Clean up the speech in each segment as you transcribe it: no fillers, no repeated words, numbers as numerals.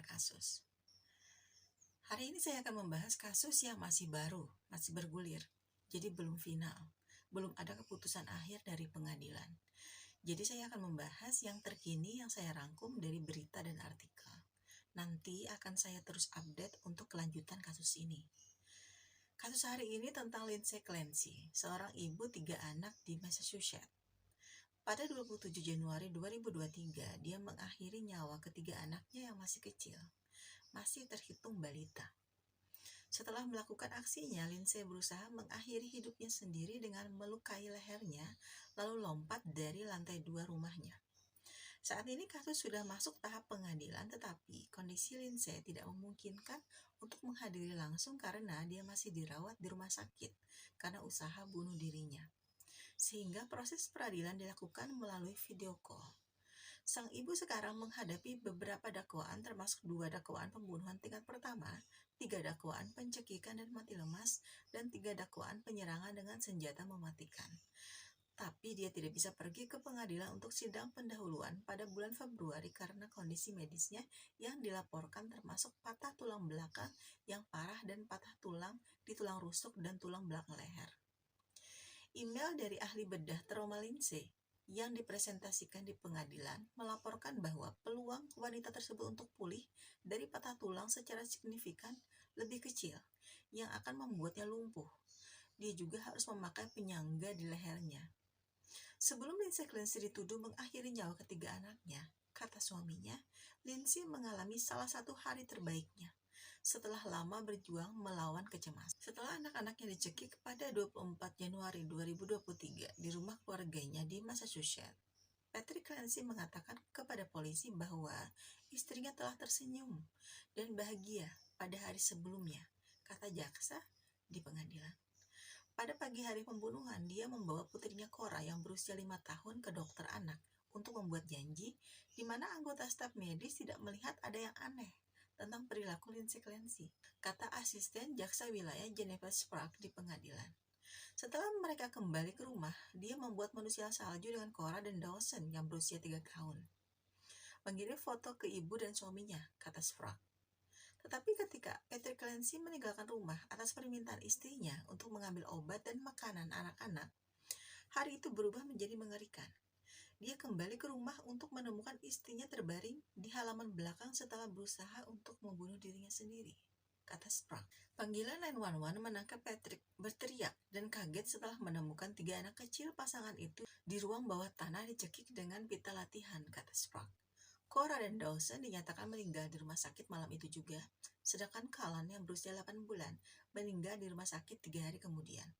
perkara kasus. Hari ini saya akan membahas kasus yang masih baru, masih bergulir, jadi belum final, belum ada keputusan akhir dari pengadilan. Jadi saya akan membahas yang terkini yang saya rangkum dari berita dan artikel. Nanti akan saya terus update untuk kelanjutan kasus ini. Kasus hari ini tentang Lindsay Clancy, seorang ibu 3 anak di Massachusetts. Pada 27 Januari 2023, dia mengakhiri nyawa ketiga anaknya yang masih kecil, masih terhitung balita. Setelah melakukan aksinya, Lindsay berusaha mengakhiri hidupnya sendiri dengan melukai lehernya, lalu lompat dari lantai 2 rumahnya. Saat ini kasus sudah masuk tahap pengadilan, tetapi kondisi Lindsay tidak memungkinkan untuk menghadiri langsung karena dia masih dirawat di rumah sakit karena usaha bunuh dirinya. Sehingga proses peradilan dilakukan melalui video call. Sang ibu sekarang menghadapi beberapa dakwaan termasuk 2 dakwaan pembunuhan tingkat pertama, 3 dakwaan pencekikan dan mati lemas, dan 3 dakwaan penyerangan dengan senjata mematikan. Tapi dia tidak bisa pergi ke pengadilan untuk sidang pendahuluan pada bulan Februari karena kondisi medisnya yang dilaporkan termasuk patah tulang belakang yang parah dan patah tulang di tulang rusuk dan tulang belakang leher. Email dari ahli bedah trauma Lindsay yang dipresentasikan di pengadilan melaporkan bahwa peluang wanita tersebut untuk pulih dari patah tulang secara signifikan lebih kecil, yang akan membuatnya lumpuh. Dia juga harus memakai penyangga di lehernya. Sebelum Lindsay Clancy dituduh mengakhiri nyawa ketiga anaknya, kata suaminya, Lindsay mengalami salah satu hari terbaiknya setelah lama berjuang melawan kecemasan. Setelah anak-anaknya dicekik pada 24 Januari 2023 di rumah keluarganya di Massachusetts, Patrick Clancy mengatakan kepada polisi bahwa istrinya telah tersenyum dan bahagia pada hari sebelumnya, kata jaksa di pengadilan. Pada pagi hari pembunuhan, dia membawa putrinya Cora yang berusia 5 tahun ke dokter anak untuk membuat janji di mana anggota staf medis tidak melihat ada yang aneh tentang perilaku Lindsay Clancy, kata asisten jaksa wilayah Jennifer Sprague di pengadilan. Setelah mereka kembali ke rumah, dia membuat manusia salju dengan Cora dan Dawson yang berusia 3 tahun. Mengirim foto ke ibu dan suaminya, kata Sprague. Tetapi ketika Patrick Clancy meninggalkan rumah atas permintaan istrinya untuk mengambil obat dan makanan anak-anak, hari itu berubah menjadi mengerikan. Dia kembali ke rumah untuk menemukan istrinya terbaring di halaman belakang setelah berusaha untuk membunuh dirinya sendiri, kata Sprague. Panggilan 911 menangkap Patrick berteriak dan kaget setelah menemukan 3 anak kecil pasangan itu di ruang bawah tanah dicekik dengan pita latihan, kata Sprague. Cora dan Dawson dinyatakan meninggal di rumah sakit malam itu juga, sedangkan Callan yang berusia 8 bulan meninggal di rumah sakit 3 hari kemudian.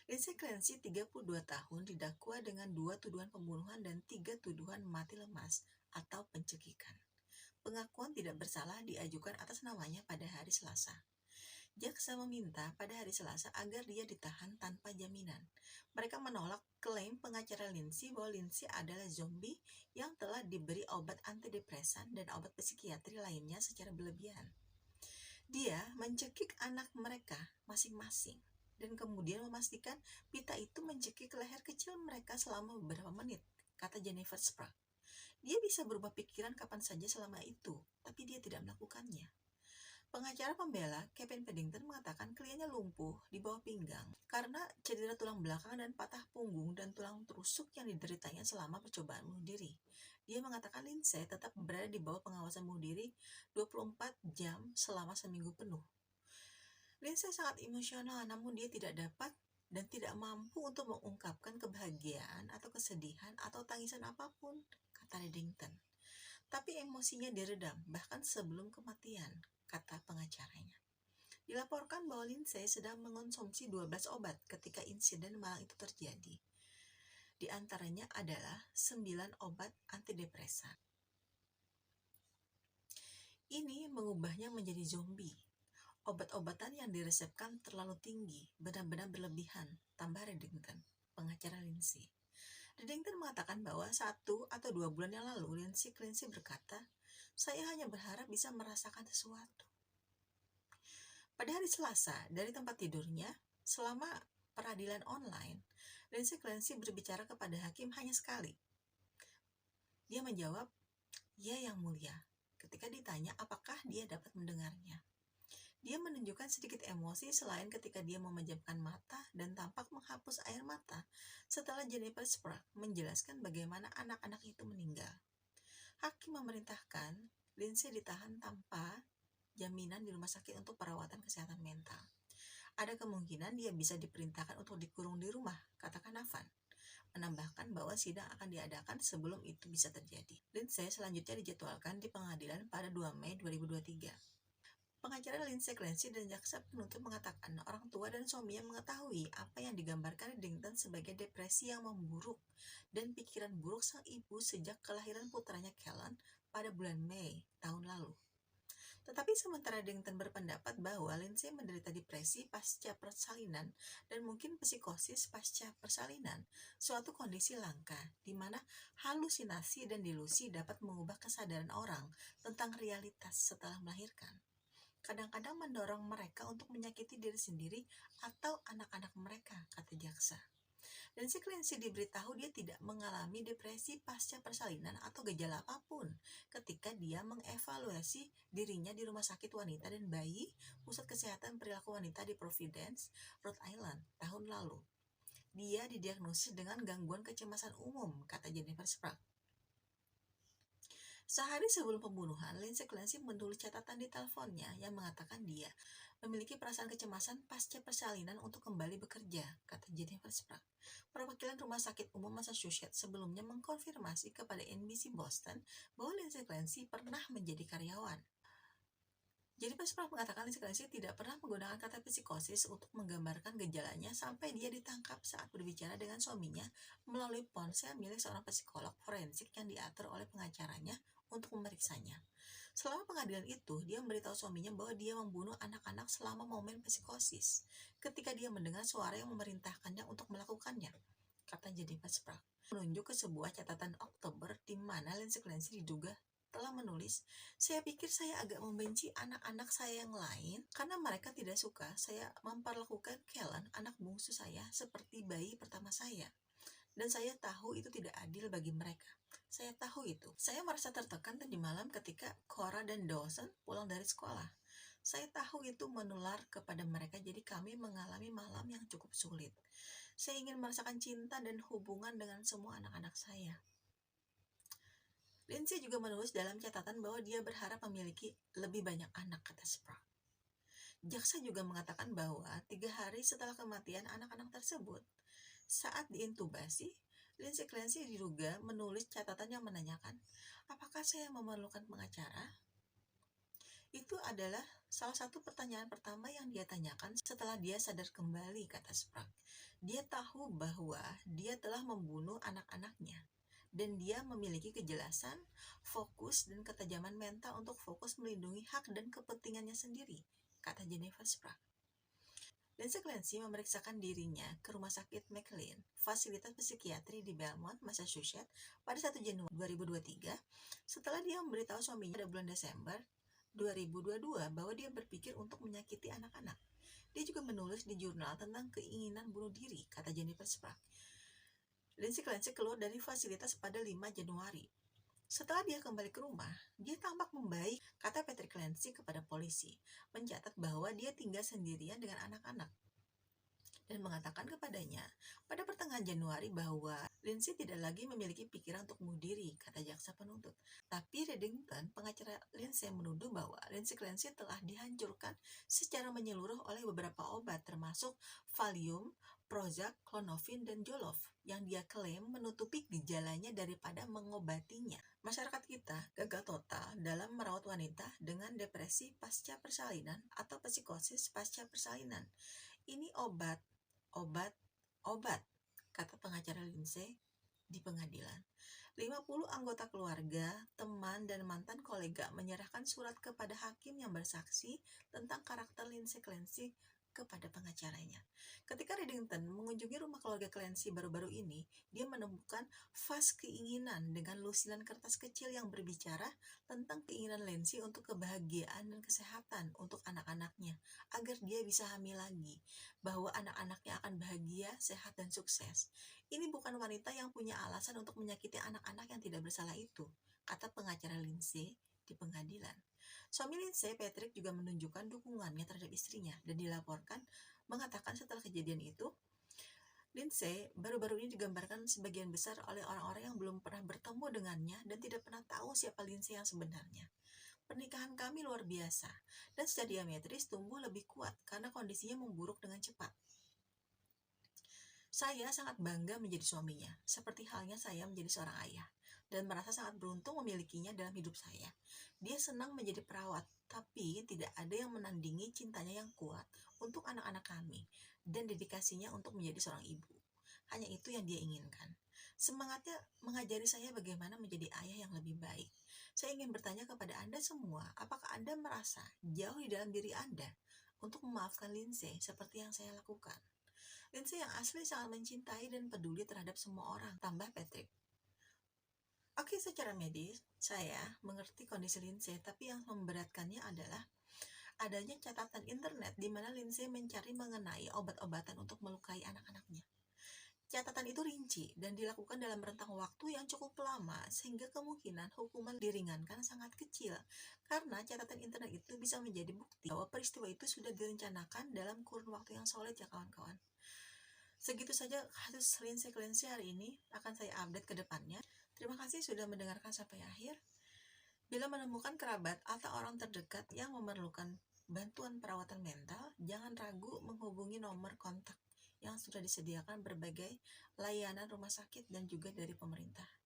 Lindsay Clancy, 32 tahun, didakwa dengan 2 tuduhan pembunuhan dan 3 tuduhan mati lemas atau pencekikan. Pengakuan tidak bersalah diajukan atas namanya pada hari Selasa. Jaksa meminta pada hari Selasa agar dia ditahan tanpa jaminan. Mereka menolak klaim pengacara Lindsay bahwa Lindsay adalah zombie yang telah diberi obat antidepresan dan obat psikiatri lainnya secara berlebihan. Dia mencekik anak mereka masing-masing dan kemudian memastikan pita itu mencekik leher kecil mereka selama beberapa menit, kata Jennifer Sprague. Dia bisa berubah pikiran kapan saja selama itu, tapi dia tidak melakukannya. Pengacara pembela, Kevin Paddington, mengatakan kliennya lumpuh di bawah pinggang karena cedera tulang belakang dan patah punggung dan tulang rusuk yang dideritanya selama percobaan bunuh diri. Dia mengatakan Lindsay tetap berada di bawah pengawasan bunuh diri 24 jam selama seminggu penuh. Lindsay sangat emosional, namun dia tidak dapat dan tidak mampu untuk mengungkapkan kebahagiaan atau kesedihan atau tangisan apapun, kata Paddington. Tapi emosinya diredam bahkan sebelum kematian, kata pengacaranya. Dilaporkan bahwa Lindsay sedang mengonsumsi 12 obat ketika insiden malang itu terjadi. Di antaranya adalah 9 obat antidepresan. Ini mengubahnya menjadi zombie. Obat-obatan yang diresepkan terlalu tinggi, benar-benar berlebihan, tambah Paddington, pengacara Lindsay. Paddington mengatakan bahwa 1 atau 2 bulan yang lalu, Lindsay Clancy berkata, "Saya hanya berharap bisa merasakan sesuatu." Pada hari Selasa, dari tempat tidurnya, selama peradilan online, Lindsay Clancy berbicara kepada hakim hanya sekali. Dia menjawab, "Ya, Yang Mulia." ketika ditanya apakah dia dapat mendengarnya. Dia menunjukkan sedikit emosi selain ketika dia memejamkan mata dan tampak menghapus air mata setelah Jennifer Sprague menjelaskan bagaimana anak-anak itu meninggal. Hakim memerintahkan Lindsay ditahan tanpa jaminan di rumah sakit untuk perawatan kesehatan mental. Ada kemungkinan dia bisa diperintahkan untuk dikurung di rumah, katakan Navan, menambahkan bahwa sidang akan diadakan sebelum itu bisa terjadi. Lindsay selanjutnya dijadwalkan di pengadilan pada 2 Mei 2023. Pengacara Lindsay Clancy dan jaksa penuntut mengatakan orang tua dan suaminya mengetahui apa yang digambarkan Reddington sebagai depresi yang memburuk dan pikiran buruk sang ibu sejak kelahiran putranya Kellen pada bulan Mei tahun lalu. Tetapi sementara Reddington berpendapat bahwa Lindsay menderita depresi pasca persalinan dan mungkin psikosis pasca persalinan, suatu kondisi langka di mana halusinasi dan delusi dapat mengubah kesadaran orang tentang realitas setelah melahirkan. Kadang-kadang mendorong mereka untuk menyakiti diri sendiri atau anak-anak mereka, kata jaksa. Dan si Clancy diberitahu dia tidak mengalami depresi pasca persalinan atau gejala apapun ketika dia mengevaluasi dirinya di Rumah Sakit Wanita dan Bayi Pusat Kesehatan Perilaku Wanita di Providence, Rhode Island tahun lalu. Dia didiagnosis dengan gangguan kecemasan umum, kata Jennifer Sprague. Sehari sebelum pembunuhan, Lindsay Clancy menulis catatan di teleponnya yang mengatakan dia memiliki perasaan kecemasan pasca persalinan untuk kembali bekerja, kata Jennifer Sprague. Perwakilan Rumah Sakit Umum Massachusetts sebelumnya mengkonfirmasi kepada NBC Boston bahwa Lindsay Clancy pernah menjadi karyawan. Jennifer Sprague mengatakan Lindsay Clancy tidak pernah menggunakan kata psikosis untuk menggambarkan gejalanya sampai dia ditangkap saat berbicara dengan suaminya melalui ponsel milik seorang psikolog forensik yang diatur oleh pengacaranya untuk memeriksanya. Selama pengadilan itu, dia memberitahu suaminya bahwa dia membunuh anak-anak selama momen psikosis ketika dia mendengar suara yang memerintahkannya untuk melakukannya, kata Jennifer Sprague. Menunjuk ke sebuah catatan Oktober di mana Lindsay Clancy diduga telah menulis, "Saya pikir saya agak membenci anak-anak saya yang lain karena mereka tidak suka saya memperlakukan Kellen, anak bungsu saya, seperti bayi pertama saya. Dan saya tahu itu tidak adil bagi mereka. Saya tahu itu. Saya merasa tertekan tadi malam ketika Cora dan Dawson pulang dari sekolah. Saya tahu itu menular kepada mereka, jadi kami mengalami malam yang cukup sulit. Saya ingin merasakan cinta dan hubungan dengan semua anak-anak saya." Lindsay juga menulis dalam catatan bahwa dia berharap memiliki lebih banyak anak, kata Sprague. Jaksa juga mengatakan bahwa 3 hari setelah kematian anak-anak tersebut, saat diintubasi, Lindsay Clancy diduga menulis catatan yang menanyakan, "Apakah saya memerlukan pengacara?" Itu adalah salah satu pertanyaan pertama yang dia tanyakan setelah dia sadar kembali, kata Sprague. Dia tahu bahwa dia telah membunuh anak-anaknya, dan dia memiliki kejelasan, fokus, dan ketajaman mental untuk fokus melindungi hak dan kepentingannya sendiri, kata Jennifer Sprague. Lindsay Clancy memeriksakan dirinya ke Rumah Sakit McLean, fasilitas psikiatri di Belmont, Massachusetts, pada 1 Januari 2023, setelah dia memberitahu suaminya pada bulan Desember 2022 bahwa dia berpikir untuk menyakiti anak-anak. Dia juga menulis di jurnal tentang keinginan bunuh diri, kata Jennifer Sprague. Lindsay Clancy keluar dari fasilitas pada 5 Januari. Setelah dia kembali ke rumah, dia tampak membaik, kata Patrick Clancy kepada polisi, mencatat bahwa dia tinggal sendirian dengan anak-anak, dan mengatakan kepadanya pada pertengahan Januari bahwa Lindsay tidak lagi memiliki pikiran untuk bunuh diri, kata jaksa penuntut. Tapi Reddington, pengacara Lindsay, menuduh bahwa Lindsay Clancy telah dihancurkan secara menyeluruh oleh beberapa obat termasuk Valium, Prozac, Clonopin, dan Zoloft yang dia klaim menutupi gejalanya daripada mengobatinya. Masyarakat kita gagal total dalam merawat wanita dengan depresi pasca persalinan atau psikosis pasca persalinan. Ini obat, kata pengacara Lindsay di pengadilan. 50 anggota keluarga, teman, dan mantan kolega menyerahkan surat kepada hakim yang bersaksi tentang karakter Lindsay Clancy kepada pengacaranya. Ketika Reddington mengunjungi rumah keluarga Clancy baru-baru ini, dia menemukan vas keinginan dengan lusinan kertas kecil yang berbicara tentang keinginan Lindsay untuk kebahagiaan dan kesehatan untuk anak-anaknya, agar dia bisa hamil lagi, bahwa anak-anaknya akan bahagia, sehat, dan sukses. Ini bukan wanita yang punya alasan untuk menyakiti anak-anak yang tidak bersalah itu, kata pengacara Lindsay di pengadilan. Suami Lindsay, Patrick, juga menunjukkan dukungannya terhadap istrinya dan dilaporkan mengatakan setelah kejadian itu, Lindsay baru-baru ini digambarkan sebagian besar oleh orang-orang yang belum pernah bertemu dengannya dan tidak pernah tahu siapa Lindsay yang sebenarnya. Pernikahan kami luar biasa, dan secara diametris tumbuh lebih kuat karena kondisinya memburuk dengan cepat. Saya sangat bangga menjadi suaminya, seperti halnya saya menjadi seorang ayah, dan merasa sangat beruntung memilikinya dalam hidup saya. Dia senang menjadi perawat, tapi tidak ada yang menandingi cintanya yang kuat untuk anak-anak kami, dan dedikasinya untuk menjadi seorang ibu. Hanya itu yang dia inginkan. Semangatnya mengajari saya bagaimana menjadi ayah yang lebih baik. Saya ingin bertanya kepada Anda semua, apakah Anda merasa jauh di dalam diri Anda untuk memaafkan Lindsay seperti yang saya lakukan? Lindsay yang asli sangat mencintai dan peduli terhadap semua orang, tambah Patrick. Oke, secara medis, saya mengerti kondisi Lindsay, tapi yang memberatkannya adalah adanya catatan internet di mana Lindsay mencari mengenai obat-obatan untuk melukai anak-anaknya. Catatan itu rinci dan dilakukan dalam rentang waktu yang cukup lama sehingga kemungkinan hukuman diringankan sangat kecil karena catatan internet itu bisa menjadi bukti bahwa peristiwa itu sudah direncanakan dalam kurun waktu yang solid ya kawan-kawan. Segitu saja kasus Lindsay hari ini, akan saya update ke depannya. Terima kasih sudah mendengarkan sampai akhir. Bila menemukan kerabat atau orang terdekat yang memerlukan bantuan perawatan mental, jangan ragu menghubungi nomor kontak yang sudah disediakan berbagai layanan rumah sakit dan juga dari pemerintah.